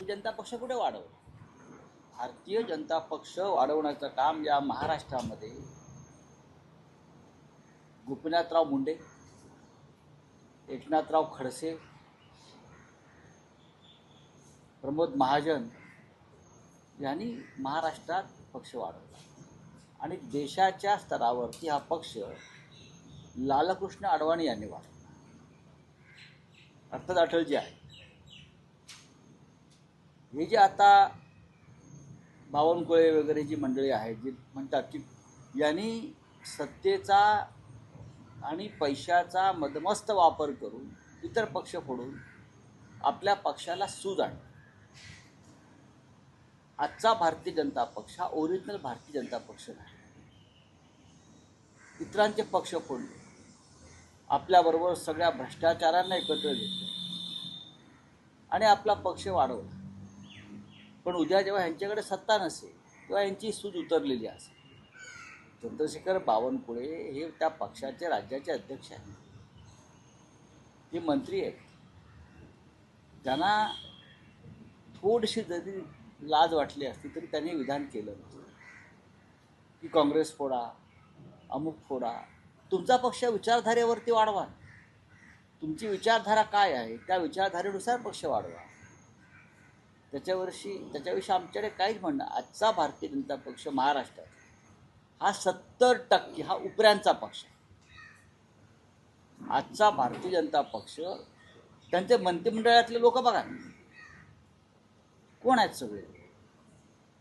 जनता पक्ष कुठे वाढवला? भारतीय जनता पक्ष वाढवण्याचं काम या महाराष्ट्रामध्ये गोपीनाथराव मुंडे, एकनाथराव खडसे, प्रमोद महाजन यांनी महाराष्ट्रात पक्ष वाढवला आणि देशाच्या स्तरावरती हा पक्ष लालकृष्ण अडवाणी यांनी वाढवला. अर्थात अटलजी आहे. हे जे आता बावनकुळे वगैरे जी मंडळी आहेत जी म्हणतात की यांनी सत्तेचा आणि पैशाचा मदमस्त वापर करून इतर पक्ष फोडून आपल्या पक्षाला सूज आणली. आजचा भारतीय जनता पक्ष हा ओरिजिनल भारतीय जनता पक्ष नाही. इतरांचे पक्ष फोडले, आपल्याबरोबर सगळ्या भ्रष्टाचारांना एकत्र घेतलं आणि आपला पक्ष वाढवला. पण उद्या जेव्हा यांच्याकडे सत्ता नसेल तेव्हा यांची सूज उतरलेली असेल. चंद्रशेखर बावनकुळे हे त्या पक्षाचे राज्याचे अध्यक्ष आहेत. हे मंत्री आहेत. त्यांना थोडीशी जरी लाज वाटली असती तरी त्यांनी विधान केलं नव्हतं की काँग्रेस फोडा, अमुक फोडा. तुमचा पक्ष विचारधारेवरती वाढवा. तुमची विचारधारा काय आहे त्या विचारधारेनुसार पक्ष वाढवा. त्याच्याविषयी आमच्याकडे काहीच म्हणणं. आजचा भारतीय जनता पक्ष महाराष्ट्रात हा 70% हा उपऱ्यांचा पक्ष आहे. आजचा भारतीय जनता पक्ष त्यांचे मंत्रिमंडळातले लोक बघा कोण आहेत? सगळे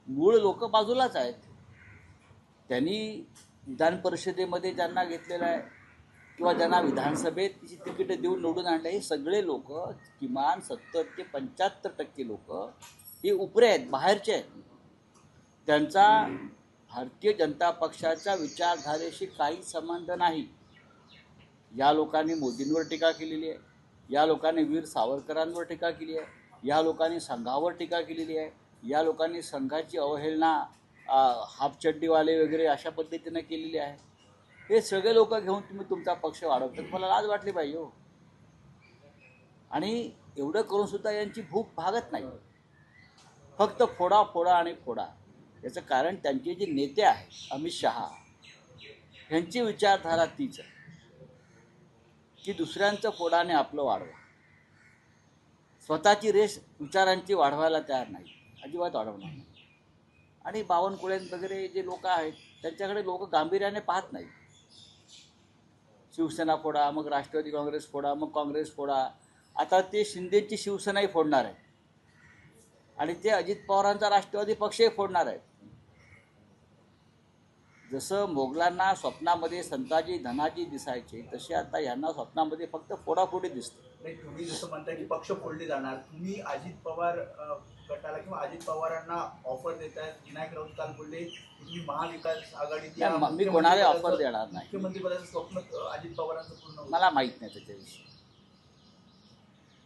मूळ लोक बाजूलाच आहेत. त्यांनी विधान परिषदेमध्ये ज्यांना घेतलेलं आहे किंवा ज्यांना विधानसभेत तिची तिकीटं देऊन निवडून आणले, हे सगळे लोक किमान 70 ते 75% लोक हे उपरे आहेत, बाहेरचे आहेत. त्यांचा भारतीय जनता पक्षाच्या विचारधारेशी काही संबंध नाही. या लोकांनी मोदींवर टीका केलेली आहे, या लोकांनी वीर सावरकरांवर टीका केली आहे, या लोकांनी संघावर टीका केलेली आहे, या लोकांनी संघाची अवहेलना हाफचड्डीवाले वगैरे अशा पद्धतीने केलेली आहे. हे सगळे लोक घेऊन तुम्ही तुमचा पक्ष वाढवता. तुम्हाला लाज वाटली पाहिजे हो. आणि एवढं करून सुद्धा यांची भूक भागत नाही. फक्त फोडा फोडा आणि फोडा. याचं कारण त्यांचे जे नेते आहेत अमित शहा यांची विचारधारा तीच आहे की दुसऱ्यांचं फोडाने आपलं वाढवा. स्वतःची रेस विचारांची वाढवायला तयार नाही, अजिबात वाढवणार नाही. आणि बावनकुळे वगैरे जे लोक आहेत त्यांच्याकडे लोक गांभीर्याने पाहत नाही. शिवसेना फोडा, मग राष्ट्रवादी काँग्रेस फोडा, मग काँग्रेस फोडा. आता ते शिंदेची शिवसेनाही फोडणार आहे आणि ते अजित पवारांचा राष्ट्रवादी पक्षही फोडणार आहेत. जसं मोगलांना स्वप्नामध्ये संताजी धनाजी दिसायचे तसे आता यांना स्वप्नामध्ये फक्त फोडाफोडी दिसते. नाही, तुम्ही जसं म्हणताय की पक्ष फोडले जाणार, तुम्ही अजित पवार गटाला किंवा अजित पवारांना ऑफर देताय. विनायक राऊत काल बोलले तुम्ही महाविकास आघाडीत मी कोणाला ऑफर देणार नाही. मुख्यमंत्रीपदाचं स्वप्न अजित पवारांचं पूर्ण होईल. मला माहीत नाही त्याच्याविषयी.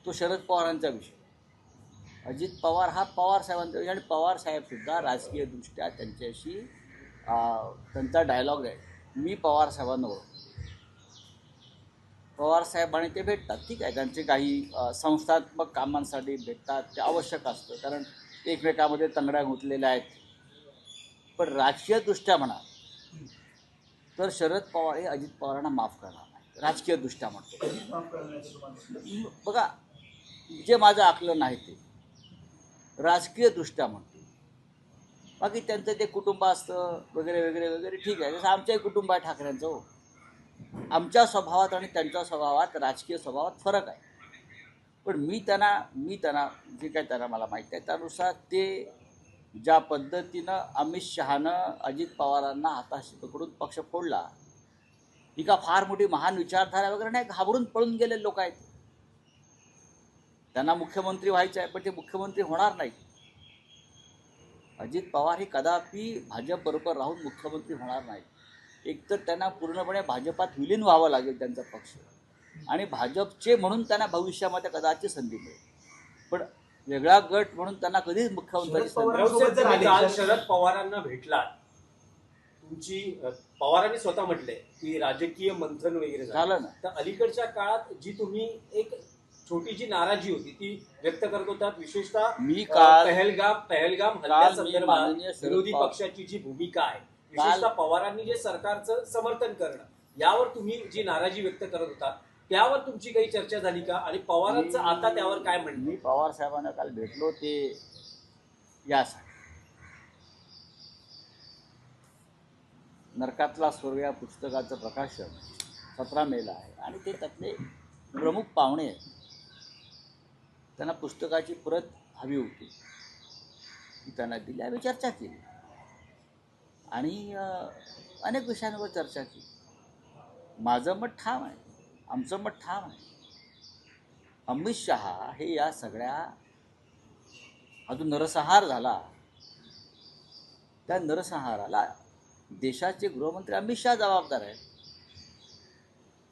तो शरद पवारांचा विषय. अजित पवार हा पवार साहेबांचा विषय आणि पवार साहेबसुद्धा राजकीयदृष्ट्या त्यांच्याशी त्यांचा डायलॉग आहे. मी पवार साहेबांवर, पवार साहेब आणि ते भेटतात, ठीक आहे. त्यांचे काही संस्थात्मक कामांसाठी भेटतात, ते आवश्यक असतं कारण एकमेकामध्ये तंगड्या गुंतलेल्या आहेत. पण राजकीयदृष्ट्या म्हणा तर शरद पवार हे अजित पवारांना माफ करणार नाही. राजकीयदृष्ट्या म्हणतो. बघा, जे माझं आकलन आहे ते राजकीयदृष्ट्या म्हणतो. बाकी त्यांचं ते कुटुंब असतं वगैरे वगैरे वगैरे, ठीक आहे. जसं आमच्याही कुटुंब आहे ठाकरेंचं हो. आमच्या स्वभावात आणि त्यांच्या स्वभावात, राजकीय स्वभावात फरक आहे. पण मी त्यांना जे काय त्यांना मला माहीत आहे त्यानुसार ते ज्या पद्धतीनं अमित शहानं अजित पवारांना हाताशी पकडून पक्ष फोडला, ही का फार मोठी महान विचारधारा वगैरे नाही. घाबरून पळून गेलेले लोक आहेत. त्यांना मुख्यमंत्री व्हायचं आहे पण ते मुख्यमंत्री होणार नाहीत. अजित पवार हे कदापि भाजपबरोबर राहून मुख्यमंत्री होणार नाहीत. एकतर त्यांना पूर्णपणे भाजपात विलीन व्हावं लागेल त्यांचा पक्ष, आणि भाजपचे म्हणून त्यांना भविष्यामध्ये कदाचित संधी मिळेल. पण वेगळा गट म्हणून त्यांना कधीच मुख्यमंत्री शरद पवारांना भेटला. तुमची पवारांनी स्वतः म्हटलंय की राजकीय मंथन वगैरे झालं ना. तर अलीकडच्या काळात जी तुम्ही एक छोटी जी नाराजी होती ती व्यक्त करत होतात, विशेषतः मी काल- पहलगाम मी हल्ल्यासंदर्भात माननीय शरद विरोधी पवार- पक्षाची जी भूमिका आहे, विशेषतः पवारांनी जे सरकारचं समर्थन करणं, यावर तुम्ही जी नाराजी व्यक्त करत होता त्यावर तुमची काही चर्चा झाली का? आणि पवारांचं आता त्यावर काय म्हणणं? मी पवार साहेबांना काल भेटलो ते यासाठी नरकातला स्वर्ग या पुस्तकाचं प्रकाशन 17 मेला आहे आणि ते त्यातले प्रमुख पाहुणे आहेत. त्यांना पुस्तकाची प्रत हवी होती, ती त्यांना दिली. आम्ही चर्चा केली आणि अनेक विषयांवर चर्चा केली. माझं मत ठाम आहे, आमचं मत ठाम आहे. अमित शहा हे या सगळ्या हा जो नरसंहार झाला त्या नरसंहाराला देशाचे गृहमंत्री अमित शहा जबाबदार आहेत.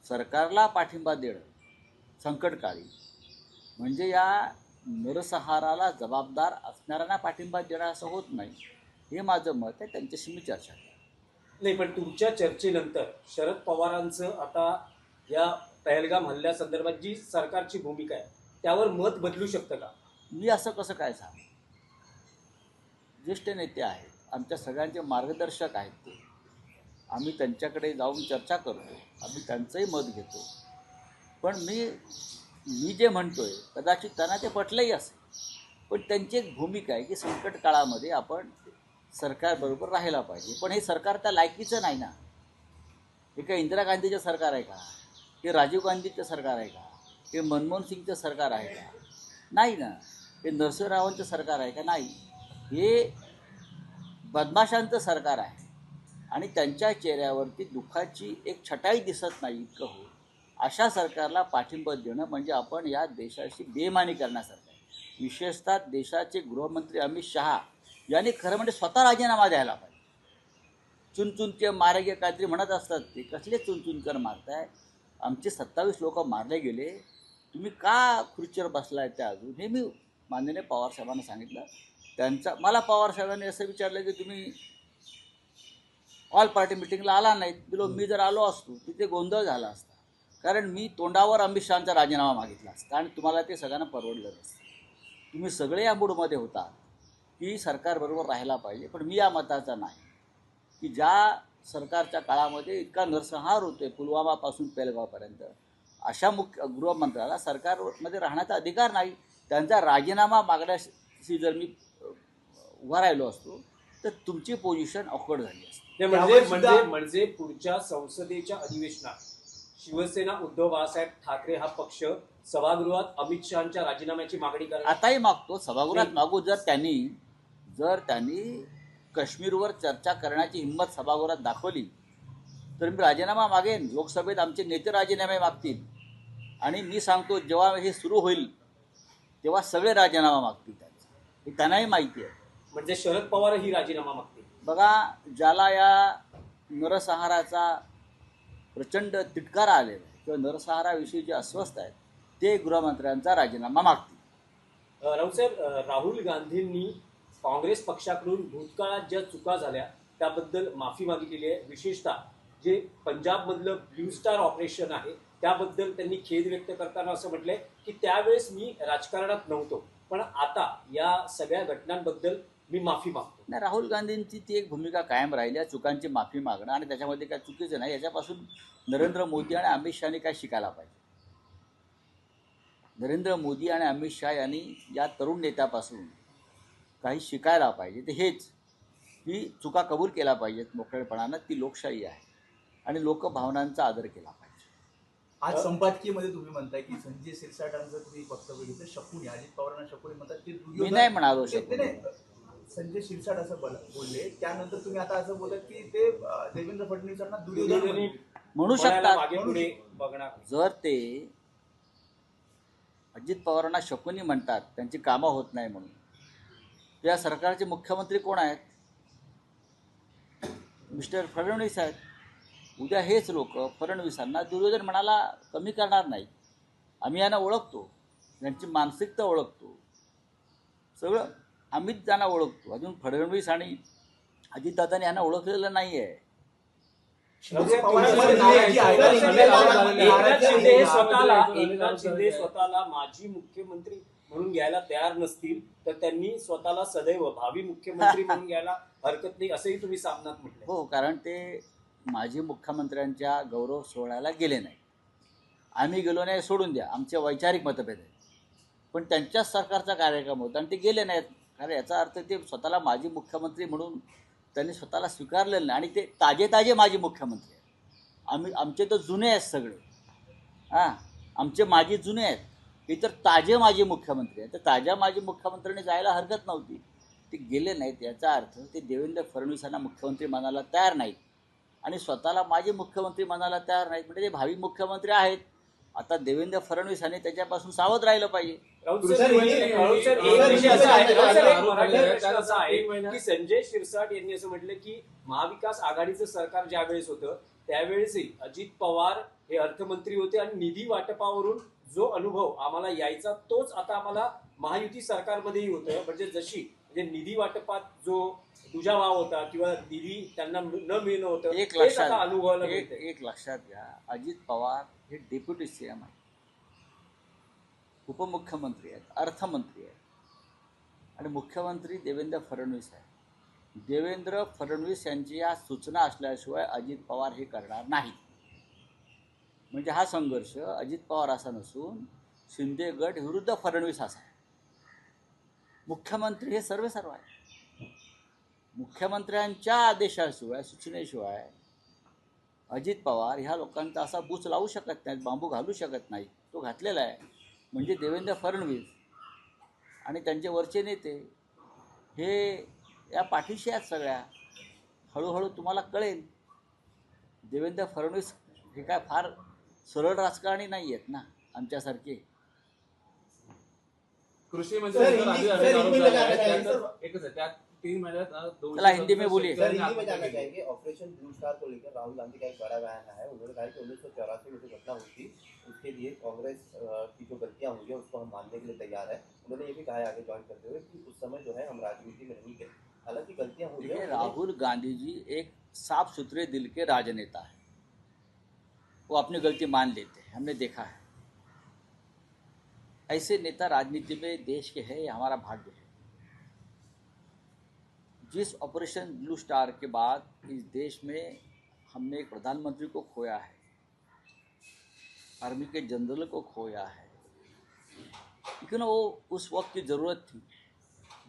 सरकारला पाठिंबा देणं संकटकाळी म्हणजे या नरसंहाराला जबाबदार असणाऱ्यांना पाठिंबा देणं असं होत नाही, हे माझं मत आहे. त्यांच्याशी मी चर्चा केली. नाही, पण तुमच्या चर्चेनंतर शरद पवारांचं आता या पहलगाम हल्ल्यासंदर्भात जी सरकारची भूमिका आहे त्यावर मत बदलू शकतं का? मी असं कसं काय सांगू? ज्येष्ठ नेते आहेत, आमच्या सगळ्यांचे मार्गदर्शक आहेत ते. आम्ही त्यांच्याकडे जाऊन चर्चा करतो, आम्ही त्यांचंही मत घेतो. पण मी जे म्हणतोय कदाचित त्यांना ते पटलंही असेल, पण त्यांची एक भूमिका आहे की संकट काळामध्ये आपण सरकारबरोबर राहायला पाहिजे. पण हे सरकार त्या लायकीचं नाही ना. हे काय इंदिरा गांधीचं सरकार आहे का? हे राजीव गांधीचं सरकार आहे का? हे मनमोहन सिंगचं सरकार आहे का? नाही ना. हे नरसिंहरावांचं सरकार आहे का? नाही. हे बदमाशांचं सरकार आहे आणि त्यांच्या चेहऱ्यावरती दुःखाची एक छटाई दिसत नाही इतकं हो. अशा सरकारला पाठिंबा देणं म्हणजे आपण या देशाशी बेईमानी करण्यासारखं आहे. विशेषतः देशाचे गृहमंत्री अमित शहा यांनी खरं म्हणजे स्वतः राजीनामा द्यायला पाहिजे. चुनचुनके मारेगे काहीतरी म्हणत असतात, ते कसले चुनचुनकर मारताय? आमचे 27 लोक मारले गेले, तुम्ही का खुर्चीवर बसलाय त्या अजून? हे मी माननीय पवारसाहेबांना सांगितलं. त्यांचा मला पवारसाहेबांनी असं विचारलं की तुम्ही ऑल पार्टी मिटिंगला आला नाहीत. बिलो मी जर आलो असतो तिथे गोंधळ झाला असता, कारण मी तोंडावर अमित शहांचा राजीनामा मागितला असता आणि तुम्हाला ते सगळ्यांना परवडलं नसतं. तुम्ही सगळे या मूडमध्ये होता की सरकारबरोबर राहायला पाहिजे, पण मी या मताचा नाही की ज्या सरकारच्या काळामध्ये इतका नरसंहार होतोय पुलवामापासून पेलगावपर्यंत, अशा मुख्य गृहमंत्र्याला सरकारमध्ये राहण्याचा अधिकार नाही. त्यांचा राजीनामा मागण्याशी जर मी उभा राहिलो असतो तर तुमची पोझिशन ऑकवर्ड झाली असती. म्हणजे पुढच्या संसदेच्या अधिवेशनात शिवसेना उद्धव बाळासाहेब ठाकरे हा पक्ष सभागृहात अमित शहांच्या राजीनाम्याची मागणी करणार. आताही मागतो, सभागृहात मागू. जर त्यांनी काश्मीरवर चर्चा करण्याची हिंमत सभागृहात दाखवली तर मी राजीनामा मागेन. लोकसभेत आमचे नेते राजीनामे मागतील आणि मी सांगतो जेव्हा हे सुरू होईल तेव्हा सगळे राजीनामा मागतील. हे त्यांनाही माहिती आहे. म्हणजे शरद पवारही राजीनामा मागतील. बघा, ज्याला या नरसंहाराचा प्रचंड तिटकारा आलेला आहे किंवा नरसंहाराविषयी जे अस्वस्थ आहेत ते गृहमंत्र्यांचा राजीनामा मागतील. राऊतसाहेब, राहुल गांधींनी काँग्रेस पक्षाकडून भूतकाळात ज्या चुका झाल्या त्याबद्दल माफी मागितलेली आहे. विशेषतः जे पंजाबमधलं ब्ल्यू स्टार ऑपरेशन आहे त्याबद्दल त्यांनी खेद व्यक्त करताना असं म्हटलंय की त्यावेळेस मी राजकारणात नव्हतो, पण आता या सगळ्या घटनांबद्दल मी माफी मागतो. नाही, राहुल गांधींची ती एक भूमिका कायम राहिली आहे, चुकांची माफी मागणं, आणि त्याच्यामध्ये काय चुकीचं नाही. याच्यापासून नरेंद्र मोदी आणि अमित शहानी काय शिकायला पाहिजे? नरेंद्र मोदी आणि अमित शहा यांनी या तरुण नेत्यापासून काही शिकायला पाहिजे. ते हेच की चुका कबूल केल्या पाहिजेत मोकळेपणानं. ती लोकशाही आहे आणि लोकभावनांचा आदर केला पाहिजे. आज संपादकीयमध्ये तुम्ही म्हणताय की संजय शिरसाटांचं तुम्ही वक्तव्य घेतलं, शकुनी अजित पवारांना शकुनी म्हणतात ते मी नाही म्हणालो ते- शकुनी. नाही, संजय शिरसाट असं बोलले. त्यानंतर तुम्ही आता असं बोलत की ते देवेंद्र फडणवीसांना दुर्योधन म्हणले. म्हणू शकतात. मागे पुढे बघणार. जर ते अजित पवारांना शकुनी म्हणतात त्यांची कामं होत नाही म्हणून, या सरकारचे मुख्यमंत्री कोण आहेत? मिस्टर फडणवीस आहेत. उद्या हेच लोक फडणवीसांना दुर्योधन म्हणायला कमी करणार नाही. आम्ही यांना ओळखतो, यांची मानसिकता ओळखतो, सगळं आम्हीच त्यांना ओळखतो. अजून फडणवीस आणि अजितदादांनी यांना ओळखलेलं नाही आहे. पवारांमध्ये नाराजी आहे. एकनाथ शिंदे स्वतःला माजी मुख्यमंत्री म्हणून घ्यायला तयार नसतील तर त्यांनी स्वतःला सदैव भावी मुख्यमंत्री म्हणून घ्यायला हरकत नाही असंही तुम्ही सामनात म्हटलं. हो, कारण ते माजी मुख्यमंत्र्यांच्या गौरव सोहळ्याला गेले नाही. आम्ही गेलो नाही सोडून द्या, आमचे वैचारिक मतभेद आहेत, पण त्यांच्याच सरकारचा कार्यक्रम होता आणि ते गेले नाहीत. कारण याचा अर्थ ते स्वतःला माजी मुख्यमंत्री म्हणून त्यांनी स्वतःला स्वीकारलेलं नाही. आणि ते ताजे माजी मुख्यमंत्री आहेत. आमचे तर जुने आहेत सगळे. आमचे माजी जुने आहेत, इतर ताजे माजी मुख्यमंत्री आहेत. तर ताज्या माजी मुख्यमंत्र्यांनी जायला हरकत नव्हती. ते गेले नाहीत. याचा अर्थ ते देवेंद्र फडणवीसांना मुख्यमंत्री मानायला तयार नाहीत आणि स्वतःला माजी मुख्यमंत्री मानायला तयार नाहीत. म्हणजे ते भावी मुख्यमंत्री आहेत. आता देवेंद्र फडणवीसांनी त्याच्यापासून सावध राहिलं पाहिजे. की संजय शिरसाट यांनी असं म्हटलं की महाविकास आघाडीचं सरकार ज्या वेळेस होतं त्यावेळेसही अजित पवार हे अर्थमंत्री होते आणि निधी वाटपावरून जो अनुभव आम्हाला यायचा तोच आता आम्हाला महायुती सरकारमध्येही होतोय. म्हणजे निधी वाटपात जो दुजाभाव होता किंवा निधी त्यांना न मिळणं होतं एक तेच आता अनुभवाला मिळतंय. एक लक्षात घ्या, अजित पवार हे डेप्युटी सीएम आहेत, उपमुख्यमंत्री आहेत, अर्थमंत्री आहेत आणि मुख्यमंत्री देवेंद्र फडणवीस आहेत. देवेंद्र फडणवीस यांची या सूचना असल्याशिवाय अजित पवार हे करणार नाहीत. म्हणजे हा संघर्ष अजित पवार असा नसून शिंदे गट विरुद्ध फडणवीस असा आहे. मुख्यमंत्री हे सर्व आहे. मुख्यमंत्र्यांच्या आदेशाशिवाय सूचनेशिवाय अजित पवार ह्या लोकांचा असा बूच लावू शकत नाहीत, बांबू घालू शकत नाहीत. तो घातलेला आहे. म्हणजे देवेंद्र फडणवीस आणि त्यांचे वरचे नेते हे या पाठीशी आहेत सगळ्या. हळूहळू तुम्हाला कळेल. देवेंद्र फडणवीस हे काय फार सरळ राजकारणी नाही आहेत ना आमच्यासारखे. कृषि मंत्री चला हिंदी में बोलिए. सर, हिंदी में जानना चाहेंगे ऑपरेशन ब्लू स्टार को लेकर राहुल गांधी का एक बड़ा बयान आया है. उन्होंने कहा कि 1984 में जो घटना हुई थी उसके लिए कांग्रेस की जो गलतियां हुई है उसको हम मानने के लिए तैयार है. उन्होंने ये भी कहा है आगे ज्वाइन करते हुए कि उस समय जो है हम राजनीति में नहीं थे, हालांकि गलतियां हुई है. राहुल गांधी जी एक साफ सुथरे दिल के राजनेता है. वो अपनी गलती मान लेते हैं, हमने देखा है. ऐसे नेता राजनीति में देश के हैं, ये हमारा भाग्य है. जिस ऑपरेशन ब्लू स्टार के बाद इस देश में हमने एक प्रधानमंत्री को खोया है, आर्मी के जनरल को खोया है, लेकिन वो उस वक्त की ज़रूरत थी.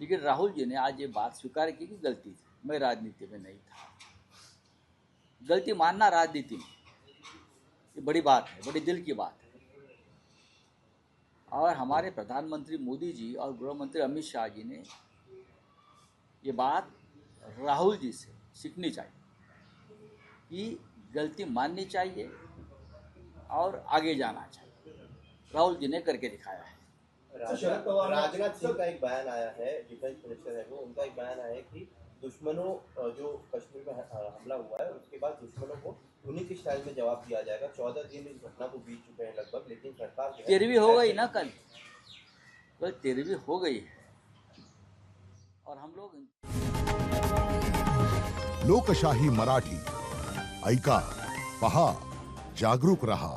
लेकिन राहुल जी ने आज ये बात स्वीकार की कि गलती थी, मैं राजनीति में नहीं था. गलती मानना राजनीति में ये बड़ी बात है, बड़ी दिल की बात है. और हमारे प्रधानमंत्री मोदी जी और गृह मंत्री अमित शाह जी ने ये बात राहुल जी से सीखनी चाहिए कि गलती माननी चाहिए और आगे जाना चाहिए. राहुल जी ने करके दिखाया है. राजनाथ सिंह का एक बयान आया है, डिफेंस मिनिस्टर है वो, उनका एक बयान आया है कि दुश्मनों जो कश्मीर में हमला हुआ है उसके बाद दुश्मनों को उन्हीं की स्टाइल में जवाब दिया जाएगा. 14 दिन इस घटना को बीत चुके हैं लगभग, लेकिन सरकार 13वीं हो गई ना, कल 13वीं हो गई है. और हम लोग लोकशाही मराठी ऐका, पहा, जागरूक रहा.